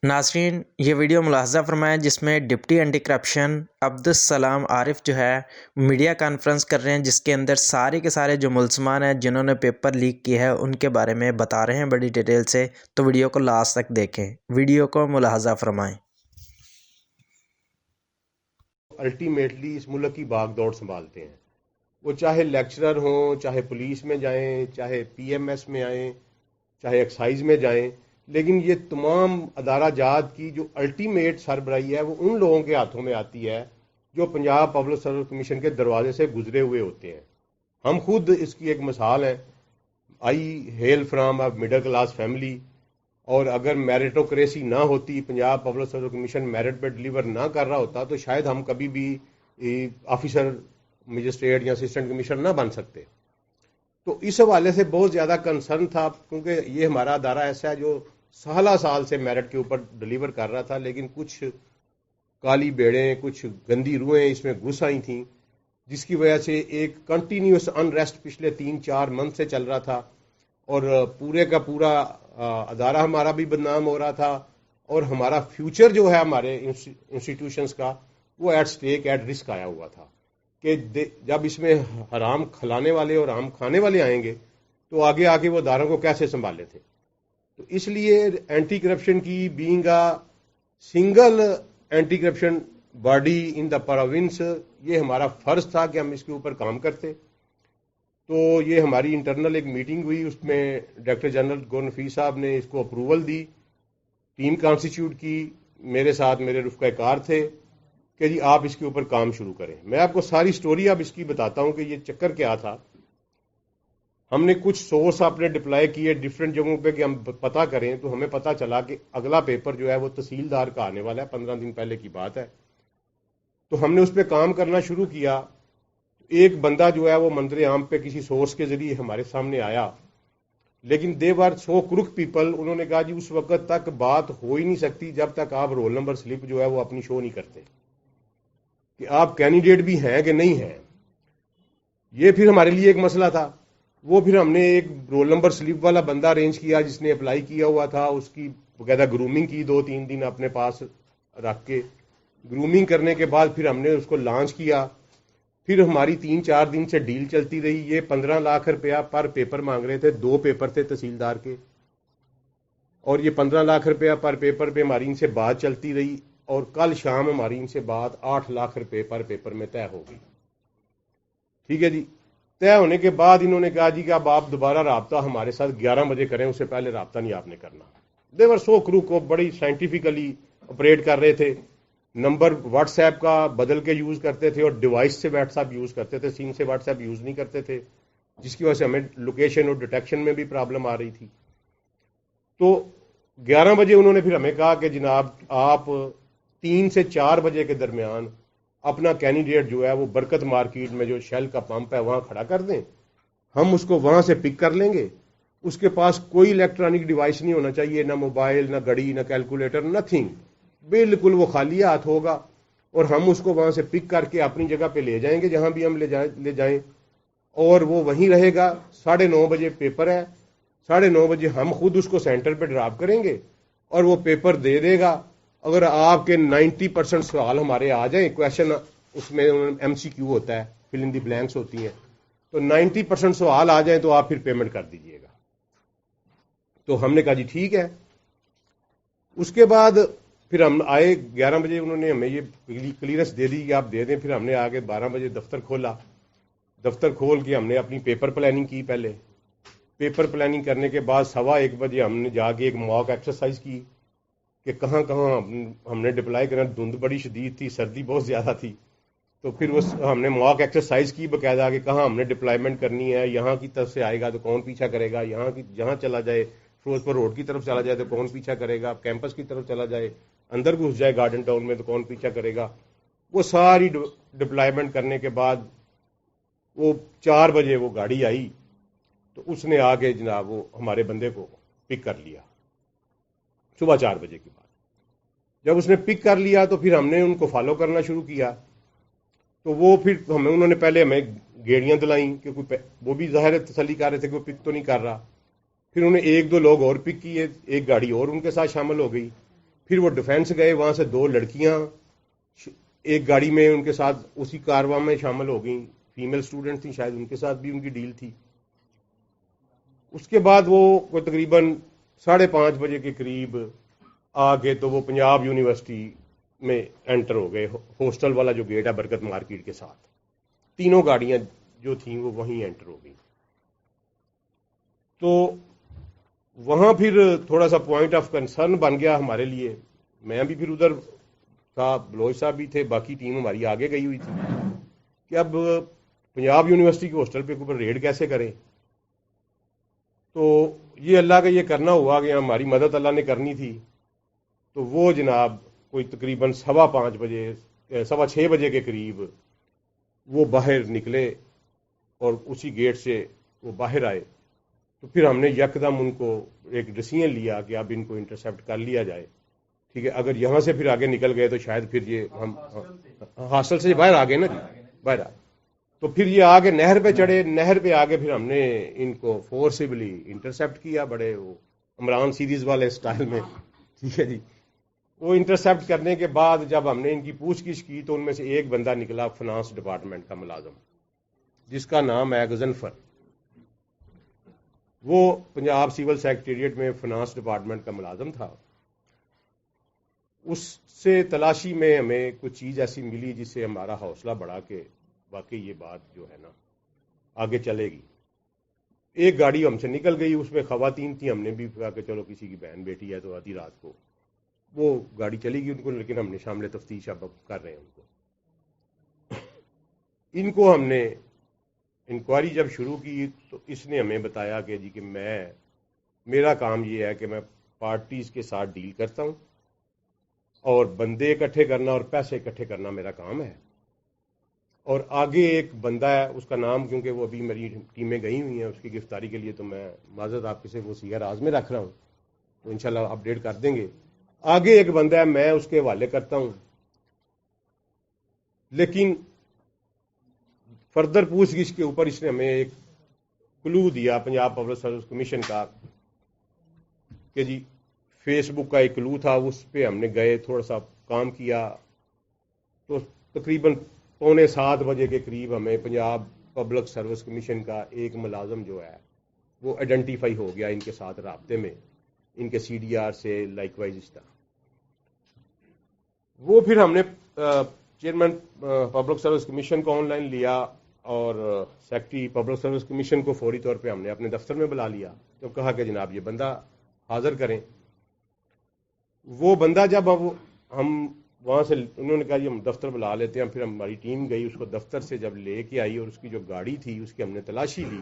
नाज़रीन, ये वीडियो मुलाहज़ा फरमाएँ जिसमें deputy anti corruption Abdussalam Arif जो है मीडिया कॉन्फ्रेंस कर रहे हैं, जिसके अंदर सारे के सारे जो मुलज़मान हैं जिन्होंने पेपर लीक किया है उनके बारे में बता रहे हैं बड़ी डिटेल से। तो वीडियो को लास्ट तक देखें, वीडियो को मुलाहज़ा फरमाएँ। अल्टीमेटली इस मुल्क की भागदौड़ संभालते हैं, वो चाहे लेक्चरर हों, चाहे पुलिस में जाएं, चाहे पीएमएस में आएं, चाहे एक्साइज में जाएं, लेकिन ये तमाम अदारा जात की जो अल्टीमेट सरबराही है वो उन लोगों के हाथों में आती है जो पंजाब पब्लिक सर्विस कमीशन के दरवाजे से गुजरे हुए होते हैं। हम खुद इसकी एक मिसाल हैं। I hail from a middle class family, और अगर मेरिटोक्रेसी ना होती, Punjab public service commission merit पे डिलीवर ना कर रहा होता, तो शायद हम कभी भी ऑफिसर, मजिस्ट्रेट या असिस्टेंट कमिश्नर ना बन सकते। तो इस हवाले से बहुत ज़्यादा कंसर्न था, क्योंकि ये हमारा अदारा ऐसा है जो साल से मेरिट के ऊपर डिलीवर कर रहा था, लेकिन कुछ काली बेड़ें, कुछ गंदी रूहें इसमें घुस आई थी, जिसकी वजह से एक कंटिन्यूस अनरेस्ट पिछले 3-4 मंथ से चल रहा था, और पूरे का पूरा अदारा हमारा भी बदनाम हो रहा था, और हमारा फ्यूचर जो है हमारे इंस्टीट्यूशंस का, वो एट स्टेक, एट रिस्क आया हुआ था कि जब इसमें हराम खिलाने वाले और हराम खाने वाले आएंगे तो आगे आके वो अदारों को कैसे संभाले थे। तो इसलिए एंटी करप्शन की being a single anti corruption body in the province, ये हमारा फर्ज था कि हम इसके ऊपर काम करते। तो ये हमारी इंटरनल एक मीटिंग हुई, उसमें डायरेक्टर जनरल गौहर नफीस साहब ने इसको अप्रूवल दी, टीम कॉन्स्टिट्यूट की, मेरे साथ मेरे रुफ़क़ाकार थे कि जी आप इसके ऊपर काम शुरू करें। मैं आपको सारी स्टोरी अब इसकी बताता हूं कि ये चक्कर क्या था। हमने कुछ सोर्स अपने डिप्लॉय किए डिफरेंट जगहों पे कि हम पता करें, तो हमें पता चला कि अगला पेपर जो है वो तहसीलदार का आने वाला है, 15 दिन पहले की बात है। तो हमने उस पर काम करना शुरू किया। एक बंदा जो है वो मंजर आम पे किसी सोर्स के जरिए हमारे सामने आया, लेकिन दे वर सो क्रुक पीपल। उन्होंने कहा जी उस वक्त तक बात हो ही नहीं सकती जब तक आप रोल नंबर स्लिप जो है वो अपनी शो नहीं करते कि आप कैंडिडेट भी हैं कि नहीं हैं। ये फिर हमारे लिए एक मसला था। वो फिर हमने एक रोल नंबर स्लिप वाला बंदा अरेंज किया जिसने अप्लाई किया हुआ था, उसकी बकायदा ग्रूमिंग की 2-3 दिन अपने पास रख के। ग्रूमिंग करने के बाद फिर हमने उसको लॉन्च किया। फिर हमारी 3-4 दिन से डील चलती रही। ये 15 लाख रुपया पर पेपर मांग रहे थे, 2 पेपर थे तहसीलदार के, और ये 15 लाख रुपया पर पेपर पे हमारी इनसे बात चलती रही, और कल शाम हमारी इनसे बात 8 लाख रुपए पर पेपर में तय हो गई। ठीक है जी। तय होने के बाद इन्होंने कहा जी कि अब आप दोबारा राब्ता हमारे साथ 11 बजे करें, उससे पहले राब्ता नहीं आपने करना। देवर सो क्रू को बड़ी साइंटिफिकली ऑपरेट कर रहे थे। नंबर व्हाट्सएप का बदल के यूज करते थे और डिवाइस से व्हाट्सएप यूज करते थे, सिम से व्हाट्सएप यूज नहीं करते थे, जिसकी वजह से हमें लोकेशन और डिटेक्शन में भी प्रॉब्लम आ रही थी। तो 11 बजे उन्होंने फिर हमें कहा कि जनाब आप 3 से 4 बजे के दरमियान अपना कैंडिडेट जो है वो बरकत मार्केट में जो शेल का पंप है वहां खड़ा कर दें, हम उसको वहां से पिक कर लेंगे। उसके पास कोई इलेक्ट्रॉनिक डिवाइस नहीं होना चाहिए, ना मोबाइल, ना घड़ी, ना कैलकुलेटर, नथिंग, बिल्कुल वो खाली हाथ होगा, और हम उसको वहां से पिक करके अपनी जगह पे ले जाएंगे जहां भी हम ले जाएं, और वो वहीं रहेगा। 9:30 बजे पेपर है, 9:30 बजे हम खुद उसको सेंटर पे ड्रॉप करेंगे और वो पेपर दे देगा। अगर आपके 90% सवाल हमारे आ जाए, क्वेश्चन उसमें एमसीक्यू होता है, फिल इन दी ब्लैंक्स होती हैं, तो 90% सवाल आ जाए तो आप फिर पेमेंट कर दीजिएगा। तो हमने कहा जी ठीक है। उसके बाद फिर हम आए 11 बजे, उन्होंने हमें ये क्लियरेंस दे दी कि आप दे दें। फिर हमने आगे 12 बजे दफ्तर खोला। दफ्तर खोल के हमने अपनी पेपर प्लानिंग की। पहले पेपर प्लानिंग करने के बाद 1:15 बजे हमने जाके एक मॉक एक्सरसाइज की कि कहाँ कहाँ हमने डिप्लाई करना। धुंध बड़ी शदीद थी, सर्दी बहुत ज़्यादा थी, तो फिर वो हमने मॉक एक्सरसाइज की बकायदा कि कहाँ हमने डिप्लॉयमेंट करनी है। यहाँ की तरफ से आएगा तो कौन पीछा करेगा, यहाँ की जहाँ चला जाए, फिरोजपुर रोड की तरफ चला जाए तो कौन पीछा करेगा, कैंपस की तरफ चला जाए, अंदर घुस जाए गार्डन टाउन में तो कौन पीछा करेगा। वो सारी डिप्लॉयमेंट करने के बाद वो 4 बजे वो गाड़ी आई, तो उसने आके जनाब वो हमारे बंदे को पिक कर लिया सुबह 4 बजे के बाद। जब उसने पिक कर लिया तो फिर हमने उनको फॉलो करना शुरू किया। तो वो फिर उन्होंने पहले हमें गेड़ियां दिलाई, क्योंकि वो भी ज़ाहिर तसल्ली कर रहे थे कि वो पिक तो नहीं कर रहा। फिर उन्हें 1-2 लोग और पिक किए, एक गाड़ी और उनके साथ शामिल हो गई। پھر وہ ڈیفینس گئے، وہاں سے 2 لڑکیاں ایک گاڑی میں ان کے ساتھ اسی کارواں میں شامل ہو گئیں، فیمیل سٹوڈنٹ تھیں، شاید ان کے ساتھ بھی ان کی ڈیل تھی۔ اس کے بعد وہ کوئی تقریباً 5:30 بجے کے قریب آگے تو وہ پنجاب یونیورسٹی میں انٹر ہو گئے، ہاسٹل والا جو گیٹ ہے برکت مارکیٹ کے ساتھ، تینوں گاڑیاں جو تھیں وہ وہیں انٹر ہو گئی۔ تو وہاں پھر تھوڑا سا پوائنٹ آف کنسرن بن گیا ہمارے لیے، میں بھی پھر ادھر تھا، بلوچ صاحب بھی تھے، باقی ٹیم ہماری آگے گئی ہوئی تھی کہ اب پنجاب یونیورسٹی کے ہاسٹل پہ اوپر ریڈ کیسے کریں۔ تو یہ اللہ کا یہ کرنا ہوا کہ ہماری مدد اللہ نے کرنی تھی، تو وہ جناب کوئی تقریباً 5:15 بجے 6:15 بجے کے قریب وہ باہر نکلے اور اسی گیٹ سے وہ باہر آئے۔ تو پھر ہم نے یکدم ان کو ایک ڈیسیژن لیا کہ اب ان کو انٹرسیپٹ کر لیا جائے، ٹھیک ہے، اگر یہاں سے پھر آگے نکل گئے تو شاید پھر یہ ہم ہاسٹل سے باہر آ گئے نا جی، باہر تو پھر یہ آگے نہر پہ چڑھے، نہر پہ آگے پھر ہم نے ان کو فورسبلی انٹرسیپٹ کیا، بڑے وہ عمران سیریز والے سٹائل میں، ٹھیک ہے جی۔ وہ انٹرسیپٹ کرنے کے بعد جب ہم نے ان کی پوچھ گچھ کی تو ان میں سے ایک بندہ نکلا فنانس ڈپارٹمنٹ کا ملازم، جس کا نام ہے غضنفر۔ وہ پنجاب سول سیکریٹریٹ میں فنانس ڈپارٹمنٹ کا ملازم تھا۔ اس سے تلاشی میں ہمیں کچھ چیز ایسی ملی جس سے ہمارا حوصلہ بڑھا کہ واقعی یہ بات جو ہے نا آگے چلے گی۔ ایک گاڑی ہم سے نکل گئی، اس میں خواتین تھیں، ہم نے بھی کہا کہ چلو کسی کی بہن بیٹی ہے تو آدھی رات کو وہ گاڑی چلی گئی ان کو، لیکن ہم نے شامل تفتیش اب کر رہے ہیں ان کو۔ ان کو ہم نے انکوائری جب شروع کی تو اس نے ہمیں بتایا کہ جی کہ میرا کام یہ ہے کہ میں پارٹیز کے ساتھ ڈیل کرتا ہوں اور بندے اکٹھے کرنا اور پیسے اکٹھے کرنا میرا کام ہے، اور آگے ایک بندہ ہے، اس کا نام کیونکہ وہ ابھی میری ٹیمیں گئی ہوئی ہیں اس کی گرفتاری کے لیے، تو میں معذرت آپ کے سے وہ سیاہ راز میں رکھ رہا ہوں، تو انشاءاللہ اپڈیٹ کر دیں گے۔ آگے ایک بندہ ہے، میں اس کے حوالے کرتا ہوں، لیکن فردر پوچھ گچھ کے اوپر اس نے ہمیں ایک کلو دیا پنجاب پبلک سروس کمیشن کا کہ جی فیس بک کا ایک کلو تھا، اس پہ ہم نے گئے، تھوڑا سا کام کیا، تو تقریباً 6:45 بجے کے قریب ہمیں پنجاب پبلک سروس کمیشن کا ایک ملازم جو ہے وہ آئیڈینٹیفائی ہو گیا ان کے ساتھ رابطے میں، ان کے سی ڈی آر سے لائک وائز اس طرح۔ وہ پھر ہم نے چیئرمین پبلک سروس کمیشن کو آن لائن لیا اور سیکرٹری پبلک سروس کمیشن کو فوری طور پہ ہم نے اپنے دفتر میں بلا لیا، تو کہا کہ جناب یہ بندہ حاضر کریں۔ وہ بندہ جب ہم وہاں سے انہوں نے کہا جی ہم دفتر بلا لیتے ہیں، پھر ہماری ٹیم گئی، اس کو دفتر سے جب لے کے آئی اور اس کی جو گاڑی تھی اس کی ہم نے تلاشی لی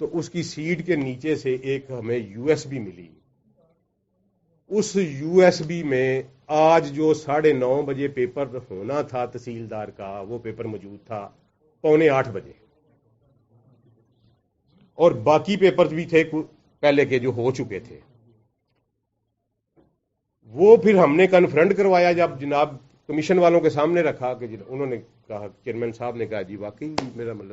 تو اس کی سیٹ کے نیچے سے ایک ہمیں یو ایس بی ملی۔ اس یو ایس بی میں آج جو 9:30 بجے پیپر ہونا تھا تحصیلدار کا وہ پیپر موجود تھا 7:45 بجے، اور باقی پیپر بھی تھے پہلے کے جو ہو چکے تھے۔ وہ پھر ہم نے کنفرنٹ کروایا، جب جناب کمیشن والوں کے سامنے رکھا کہ انہوں نے کہا، چیئرمین صاحب نے کہا جی واقعی میرا مطلب